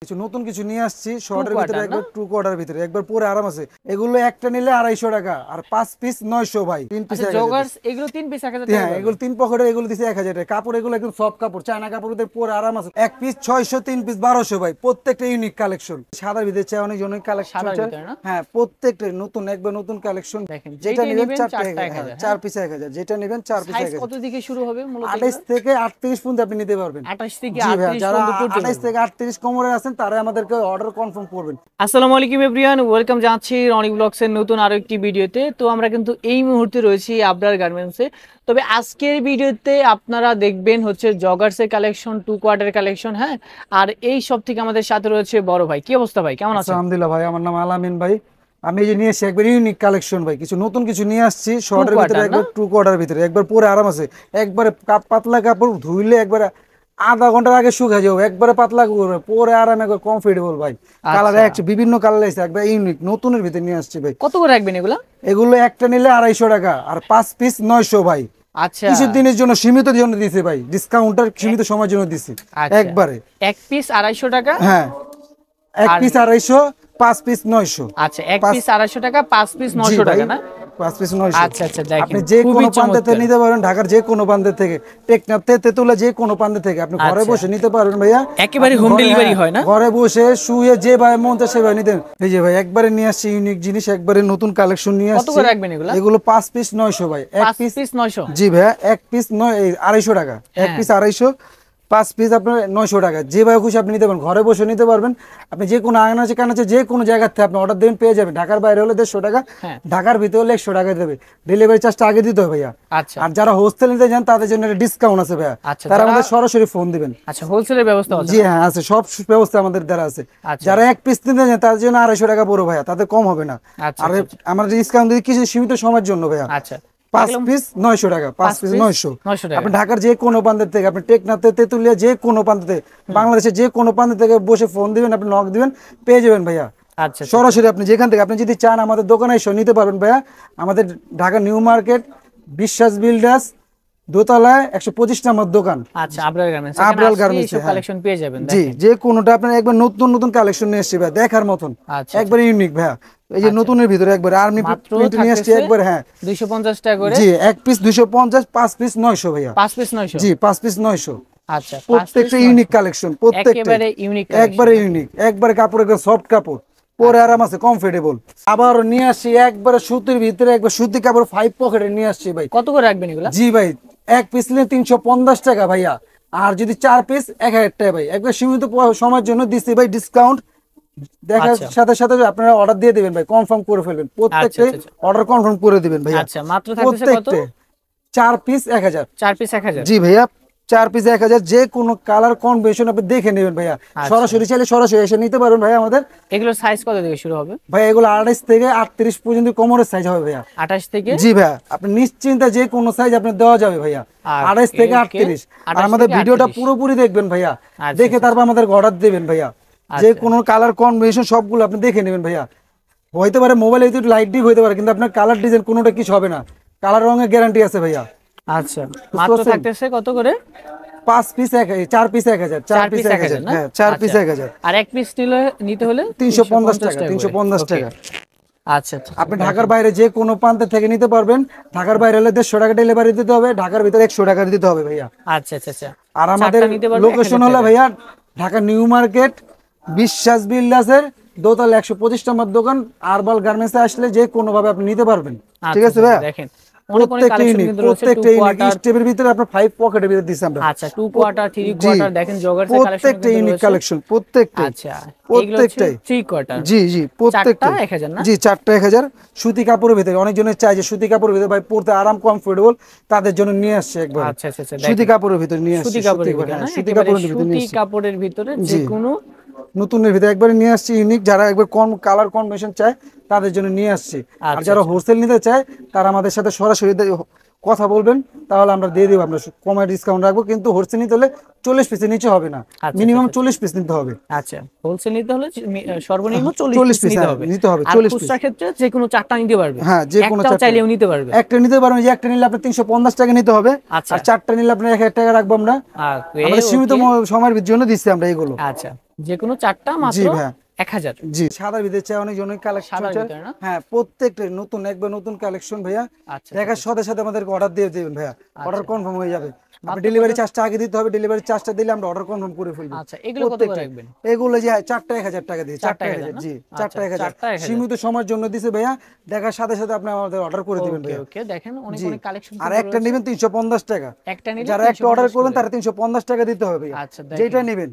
কিছু নতুন কিছু নিয়ে আসছি শর্টের ভিতরে, একবার টু কোয়ার্টার ভিতরে, একবার পরে আরাম আছে। এগুলো একটা নিলে 250 টাকা, আর 5 পিস 900 ভাই। 3 পিস জগার্স এগুলো 3 পিস 1000 টাকা। হ্যাঁ, এগুলো 3 পকেটের, এগুলো দিছে 1000 টাকা। কাপড় এগুলো একদম সফট কাপড়, চায়না কাপড়দের পরে আরাম আছে। এক পিস 600, 3 পিস 1200 ভাই। প্রত্যেকটা ইউনিক কালেকশন। সাদার ভিতরে চাই অনেক জনের কালেকশন। হ্যাঁ, প্রত্যেকটা নতুন, একবার নতুন কালেকশন। যেটা নেবেন 4 টাকা, 4 পিস 1000। যেটা নেবেন 4 পিস 1000। কত থেকে শুরু হবে মূলত? 28 থেকে 38 পর্যন্ত আপনি নিতে পারবেন। 28 থেকে 38 যারা পর্যন্ত 28 থেকে 38 কোমরে আছেন তারা আমাদেরকে অর্ডার কনফার্ম করবেন। আসসালামু আলাইকুম এভরিওয়ান, ওয়েলকাম জানাচ্ছি রনি ব্লগস এর নতুন আরো একটি ভিডিওতে। তো আমরা কিন্তু এই মুহূর্তে রয়েছি আবরার গার্মেন্টসে। তবে আজকের ভিডিওতে আপনারা দেখবেন হচ্ছে জগার্সের কালেকশন, টু কোয়ার্টার কালেকশন। হ্যাঁ, আর এই সব থেকে আমাদের সাথে রয়েছে বড় ভাই। কি অবস্থা ভাই, কেমন আছেন? আলহামদুলিল্লাহ ভাই, আমার নাম আলামিন ভাই। আমি এই যে নিয়ে এসেছি একবার ইউনিক কালেকশন ভাই, কিছু নতুন কিছু নিয়ে আসছি শর্টের ভিতরে, একবার টু কোয়ার্টার ভিতরে, একবার পরে আরাম আছে। একবারে পাতলা কাপড়, ধুইলে একবার আধা ঘন্টার আগে শুকা যাবে, একবারে পাতলা করবে, পরে আরাম, একবার কমফোর্টেবল ভাই। কালার একটু বিভিন্ন কালার আছে, একবার ইউনিক নতুনের ভিতরে নিয়ে আসছি ভাই। কত করে রাখবেন এগুলো? এগুলো একটা নিলে 250 টাকা, আর 5 পিস 900 ভাই। আচ্ছা, কিছু দিনের জন্য সীমিত জন্য দিছি ভাই, ডিসকাউন্টার সীমিত সময়ের জন্য দিছি একবারে। এক পিস 250 টাকা। হ্যাঁ, এক পিস 250, 5 পিস 900। আচ্ছা, এক পিস 250 টাকা, 5 পিস 900 টাকা না? 5 পিস 900। আচ্ছা আচ্ছা, দেখেন আপনি যে কোনো প্রান্ত থেকে নিতে পারেন, ঢাকার যে কোনো প্রান্ত থেকে, টেকনাফ থেকে, তেতুলা, যে কোনো প্রান্ত থেকে আপনি ঘরে বসে নিতে পারবেন ভাইয়া। একেবারে হোম ডেলিভারি হয় না? ঘরে বসে শুয়ে যে ভাই মন চায় সেভাবে নিতে। এই যে ভাই একবারে নিয়ে আসছি ইউনিক জিনিস, একবারে নতুন কালেকশন নিয়ে আসছি। কত করে রাখবেন এগুলো? এগুলো 5 পিস 900 ভাই। এক পিস 900। জি ভাইয়া, এক পিস 250 টাকা। এক পিস 250, 5 পিস আপনার 900 টাকা। যেভাবে খুশি আপনি নিতে পারেন, ঘরে বসে নিতে পারবেন। আপনি যে কোনো আনাচে কানাচে যে কোনো জায়গা থেকে আপনি অর্ডার দেবেন, পেয়ে যাবেন। ঢাকার বাইরে হলে 150 টাকা, ঢাকার ভিতরে হলে 100 টাকা দেবে। ডেলিভারি চার্জটা আগে দিতে হবে ভাইয়া। আচ্ছা, আর যারা হোস্টেল নিতে যান তাদের জন্য একটা ডিসকাউন্ট আছে ভাইয়া। তারা আমাদের সরাসরি ফোন দিবেন। আচ্ছা, হোলসেলের ব্যবস্থা আছে? জি হ্যাঁ, আছে, সব ব্যবস্থা আমাদের দ্বারা আছে। যারা এক পিস নিতে যান তাদের জন্য 250 টাকা পড়ো ভাইয়া, তাদের কম হবে না। আর আমরা ডিসকাউন্ট দিই কিছু সীমিত সময়ের জন্য ভাইয়া। আচ্ছা, 5 পিস 900 টাকা, 5 পিস 900 টাকা। আপনি ঢাকার যে কোনো প্রান্ত থেকে, আপনি টেকনাফ থেকে, তেতুলিয়া, যে কোনো প্রান্ত থেকে, বাংলাদেশের যে কোনো প্রান্ত থেকে বসে ফোন দিবেন, আপনি নক দিবেন, পেয়ে যাবেন ভাইয়া। আচ্ছা, সরাসরি আপনি যেখান থেকে, আপনি যদি চান আমাদের দোকানে এসে নিতে পারবেন ভাইয়া। আমাদের ঢাকা নিউ মার্কেট, বিশ্বাস বিল্ডার্স, দোতলায় 125 নম্বর দোকান। আচ্ছা, Abrar garments. Abrar garments collection পেয়ে যাবেন। জি, যে কোনোটা আপনার একবার নতুন নতুন কালেকশন নিয়ে এসেছি ভাই, দেখার মতন, একবার ইউনিক ভাইয়া। এই যে নতুনের ভিতরে একবার আর্মি প্রিন্ট নিয়ে এসেছি একবার। হ্যাঁ, 250 টাকা করে। জি, এক পিস 250, 5 পিস 900 ভাইয়া। 5 পিস 900। জি, 5 পিস 900। আচ্ছা, প্রত্যেকটা ইউনিক কালেকশন, প্রত্যেকটা একেবারে ইউনিক, একবারে ইউনিক, একবারে কাপড় একদম সফট কাপড়, পরে আরাম আছে, কমফোর্টেবল। আবার নিয়ে আসছি একবারে সুতির ভিতরে, একবার সুতি কাপড় 5 পকেটে নিয়ে আসছি ভাই। কত করে রাখবেন এগুলা? জি ভাই, এক পিস নিলে 350 টাকা ভাইয়া, আর যদি 4 পিস 1000 টাকা ভাই। একবার সীমিত সময়ের জন্য দিচ্ছি ভাই ডিসকাউন্ট। দেখার সাথে সাথে আপনারা অর্ডার দিয়ে দিবেন ভাই, কনফার্ম করে ফেলবেন। প্রত্যেকটাই অর্ডার কনফার্ম করে দিবেন ভাইয়া। আচ্ছা, মাত্র থাকতেছে কত? 4 পিস 1000। 4 পিস 1000। জি ভাইয়া, 4 পিস 1000। যে কোনো কালার কম্বিনেশন আপনি দেখে নেবেন ভাইয়া। সরাসরি চাইলে সরাসরি এসে নিতে পারবেন ভাইয়া আমাদের। এগুলোর সাইজ কত থেকে শুরু হবে ভাই? এগুলো 28 থেকে 38 পর্যন্ত কোমরের সাইজ হবে ভাইয়া। 28 থেকে? জি ভাইয়া, আপনি নিশ্চিন্তে যে কোনো সাইজ আপনি দেওয়া যাবে ভাইয়া। 28 থেকে 38। আর আমাদের ভিডিওটা পুরোপুরি দেখবেন ভাইয়া, দেখে তারপর আমাদের অর্ডার দিবেন ভাইয়া। যে কোনো কালার কম্বিনেশন সবগুলো আপনি দেখে নেবেন ভাইয়া। হইতে পারে মোবাইলে একটু লাইট ডিপ হইতে পারে, কিন্তু আপনার কালার ডিজাইন কোনোটা কিছু হবে না, কালার রঙের গ্যারান্টি আছে ভাইয়া। আচ্ছা, মাত্র থাকতেছে কত করে? 5 পিস 4 পিস 1000, 4 পিস 1000। হ্যাঁ, 4 পিস 1000। আর এক পিস নিতে হলে 350 টাকা, 350 টাকা। আচ্ছা, আপনি ঢাকার বাইরে যে কোনো প্রান্ত থেকে নিতে পারবেন। ঢাকার বাইরে হলে 150 টাকা ডেলিভারি দিতে হবে, ঢাকার ভিতরে 100 টাকা দিতে হবে ভাইয়া। আচ্ছা আচ্ছা আচ্ছা। আর আমাদের লোকেশন হলো ভাইয়া ঢাকা নিউ মার্কেট, বিশ্বাস বিল্ডার্সের দোতলা 125 নম্বর দোকান। আরবাল গার্মেন্টসে আসলে যে কোনো ভাবে আপনি নিতে পারবেন। ঠিক আছে ভাইয়া? দেখেন প্রত্যেকটা ইউনিক, প্রত্যেকটা ইউনিক। স্টেপের ভিতরে আপনার 5 পকেটের ভিতরে দিছি আমরা। আচ্ছা, 2 কোয়ার্টার 3 কোয়ার্টার দেখেন জগার্সের কালেকশন, প্রত্যেকটা ইউনিক কালেকশন, প্রত্যেকটা। আচ্ছা, প্রত্যেকটাই 3 কোয়ার্টার। জি জি, প্রত্যেকটা 1000 না? জি, 4টা 1000। সুতি কাপড়ের ভিতরে অনেকজনের চাই যে সুতি কাপড়ের ভিতরে ভাই পরতে আরাম, কমফোর্টেবল, তাদের জন্য নিয়ে আসছে একবার। আচ্ছা আচ্ছা আচ্ছা, সুতি কাপড়ের ভিতরে নিয়ে আসছে। সুতি কাপড়ের ভিতরে না? সুতি কাপড়ের ভিতরে নিয়ে সুতি কাপড়ের ভিতরে যে কোনো নতুনের ভিতরে একবার নিয়ে আসছি ইউনিক। যারা একবার কম কালার কম্বিনেশন চায় তাদের জন্য নিয়ে আসছি। আর যারা হোলসেল নিতে চায় তারা আমাদের সাথে সরাসরি কথা বলবেন, তাহলে আমরা দিয়ে দেবো। আমরা কমে ডিসকাউন্ট রাখবো, কিন্তু হোলসেল নিতে হলে 40 পিসের নিচে হবে না, মিনিমাম 40 পিস নিতে হবে। আচ্ছা, হোলসেল নিতে হলে সর্বনিম্ন 40 পিস নিতে হবে। আর খুচরা ক্ষেত্রে যে কোনো 4টা নিতে পারবে। হ্যাঁ, যে কোনো 4টা চাইলেও নিতে পারবে। একটা নিতে পারবেন, যে একটা নিলে আপনি 350 টাকা নিতে হবে। আর 4টা নিলে আপনি 1000 টাকা রাখবো আমরা। আমাদের সীমিত সময়ের জন্য দিচ্ছি আমরা এগুলো। আচ্ছা, যে কোনো চারটা জি মাত্র ভাইয়া 1000। জি সাদার ভিতরে চাই অনেক জনের কালেকশন সাদার চাই ভিতরে না? হ্যাঁ প্রত্যেকটা নতুন একবার নতুন কালেকশন ভাইয়া আচ্ছা দেখার সাথে সাথে আমাদেরকে অর্ডার দিয়ে দিবেন ভাইয়া অর্ডার আচ্ছা। কনফার্ম হয়ে যাবে আপনি মাত্র ডেলিভারি কত? চার্জটা আগে দিতে হবে ডেলিভারি চার্জটা দিলে আমরা অর্ডার কনফার্ম করে ফেলবো আচ্ছা, এগুলো কত করে প্রত্যেকটা রাখবেন? এগুলো যে চারটা 1000 টাকা দিয়ে চারটা চারটা 1000 1000 না? জি আচ্ছা, চারটা 1000 চারটা 1000। সীমিত সময়ের জন্য দিছে ভাইয়া দেখার সাথে সাথে আপনি আমাদের অর্ডার করে দিবেন ওকে ভাইয়া ওকে, দেখেন অনেক জি অনেক কালেকশন আর একটা নেবেন 350 টাকা একটা নিলে যারা একটা অর্ডার 350 করবেন করে। তারা 350 টাকা দিতে হবে ভাইয়া আচ্ছা যেটা দেখেন নেবেন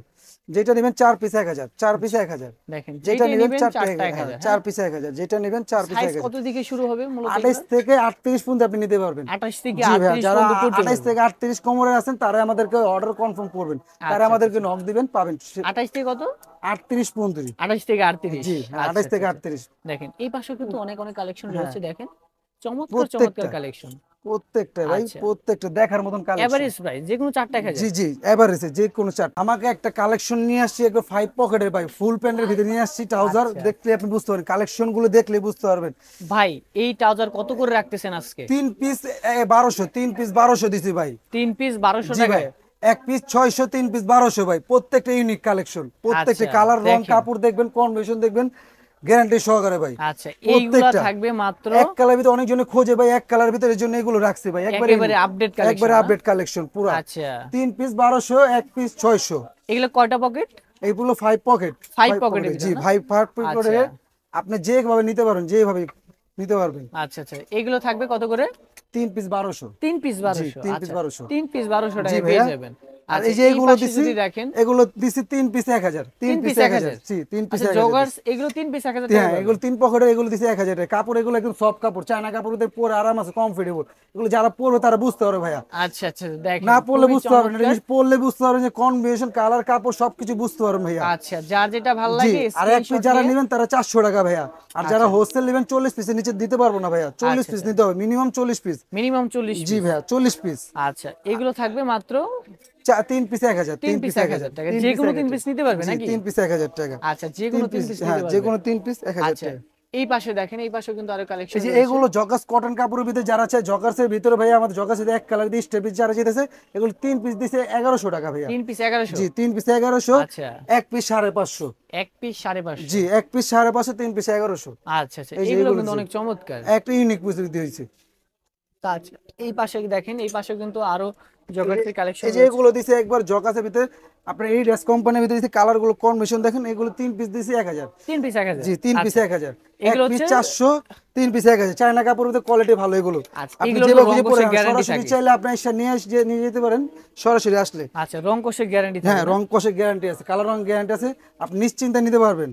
4 পিস 1000 4 পিস 1000 দেখেন যেটা যেটাই নেবেন নেবেন 4টা চারটা 1000। 4 পিস 1000 যেটা নেবেন 4 পিস সাইজ 1000 কত থেকে শুরু হবে মূলত? 28 থেকে 38 পর্যন্ত আপনি নিতে পারবেন 28 থেকে জি ভাইয়া 38 যারা পর্যন্ত করতে 28 পারবেন। থেকে 38 কোমরে আছেন তারা আমাদেরকে অর্ডার কনফার্ম করবেন তারা আচ্ছা, আমাদেরকে নক দিবেন পাবেন 28 থেকে কত? 38 35 28 থেকে 38। জি হ্যাঁ 28 থেকে 38 দেখেন এই পাশেও কিন্তু অনেক অনেক কালেকশন হ্যাঁ রয়েছে, দেখেন চমৎকার প্রত্যেকটা কালেকশন। প্রত্যেকটা ভাই আচ্ছা, প্রত্যেকটা দেখার মতন কালেকশন এভারেজ প্রাইস যে কোনো চারটা 1000। জি জি এভারেজে যে কোনো চার্ট আমাকে একটা কালেকশন নিয়ে আসছি একবার 5 পকেটের ভাই ফুল প্যান্টের ভিতরে নিয়ে আসছি ট্রাউজার আচ্ছা। দেখলে আপনি বুঝতে পারবেন কালেকশন গুলো দেখলে বুঝতে পারবেন ভাই এই ট্রাউজার কত করে রাখতেছেন আজকে? 3 পিস 1200 3 পিস 1200 দিছি ভাই 3 পিস 1200 জি ভাই টাকায়। এক পিস 600 3 পিস 1200 ভাই প্রত্যেকটা ইউনিক কালেকশন প্রত্যেকটা আচ্ছা, কালার রং দেখেন। কাপড় দেখবেন কনভেনশন দেখবেন গ্যারান্টি সহকারে ভাই আচ্ছা, এইগুলা প্রত্যেকটা থাকবে মাত্র এক কালার ভিতরে অনেকজনে খোঁজে ভাই এক কালার ভিতরে এর জন্য এগুলো রাখছি ভাই একেবারে আপডেট কালেকশন। একবারে আপডেট কালেকশন পুরো আচ্ছা, 3 পিস 1200 এক পিস 600 এগুলো কয়টা পকেট? এইগুলো 5 পকেট 5 পকেটের জি ভিতরে না? 5 পকেটে আচ্ছা। আপনি যেভাবে নিতে পারেন যেভাবে নিতে পারবেন আচ্ছা আচ্ছা, এগুলো থাকবে কত করে? 3 পিস 1200 3 পিস 1200। জি 3 পিস 1200 3 পিস 1200 জি টাকায় ভাইয়া পেয়ে যাবেন। আর আচ্ছা, এই যে এই এগুলো পাশে দিছি যদি দেখেন এগুলো দিছি 3 পিস 1000 3 পিস 1000 জি 3 পিস আচ্ছা 1000 জগার্স এগুলো 3 পিস 1000 টাকা হ্যাঁ পাবেন। এগুলো 3 পকেটে এগুলো দিছি 1000 টাকা কাপড় এগুলো একদম সফট কাপড় চায়না কাপড়তে পরে আরাম আছে কমফোর্টেবল এগুলো যারা পরবে তারা বুঝতে পারবে ভাইয়া আচ্ছা আচ্ছা, দেখেন না পরলে খুবই বুঝতে পারবেন না চমৎকার। জিনিস পরলে বুঝতে পারবেন যে কম্বিনেশন কালার কাপড় সবকিছু বুঝতে পারবেন ভাইয়া আচ্ছা, যার যেটা ভালো জি লাগে আর এক পিস যারা নেবেন তারা 400 টাকা ভাইয়া আর যারা হোলসেল নেবেন 40 পিসের নিচে দিতে পারবো না ভাইয়া 40 পিস নিতে হবে মিনিমাম 40 পিস মিনিমাম 40 জি পিস। ভাইয়া 40 পিস আচ্ছা, এগুলো থাকবে মাত্র 3 পিস 1000 3 পিস 1000 টাকা। যে কোনো 3 পিস নিতে পারবে নাকি? 3 পিস 1000 টাকা আচ্ছা, যে কোনো 3 পিস হ্যাঁ নিতে যে পারবে। কোনো 3 পিস 1000 আচ্ছা, টাকা এই পাশে দেখেন এই পাশেও কিন্তু আরো কালেকশন এই যে এগুলো জগাস কটন কাপড়ের ভিতরে যারা চায় জগাসের ভিতরে ভাইয়া আমাদের জগাসের এক কালার দিয়ে স্টেপ যারা যেতেছে এগুলো 3 পিস দিছে 1100 টাকা ভাইয়া 3 পিস 1100। জি 3 পিস 1100 আচ্ছা, এক পিস 550 এক পিস 550। জি এক পিস 550 3 পিস 1100 আচ্ছা আচ্ছা, এই যে এগুলো এগুলো কিন্তু জি। অনেক চমৎকার। একটা ইউনিক বুঝতে দিয়েছি আচ্ছা, এই পাশে দেখেন এই পাশে কিন্তু আরো জগার্সের কালেকশন এই যে এগুলো দিছে একবার জগাসের ভিতরে আপনার এই ড্রেস কোম্পানির ভিতরে দিছে কালার গুলো কম্বিনেশন দেখেন এগুলো 3 পিস দিছে 1000 3 পিস 1000। জি 3 পিস আচ্ছা, 1000 এক এগুলো পিস হচ্ছে 400 3 পিস 1000 চায়না কাপড়ের ভিতরে কোয়ালিটি ভালো এগুলো আচ্ছা, আপনি এগুলো তো যেভাবে রং খুঁজে কোষের পড়েন গ্যারান্টি সরাসরি থাকে। চাইলে আপনি এসে নিয়ে যেতে পারেন সরাসরি আসলে আচ্ছা, রং কোষের গ্যারান্টি হ্যাঁ থাকে। রং কষের গ্যারান্টি আছে কালার রং গ্যারান্টি আছে আপনি নিশ্চিন্তে নিতে পারবেন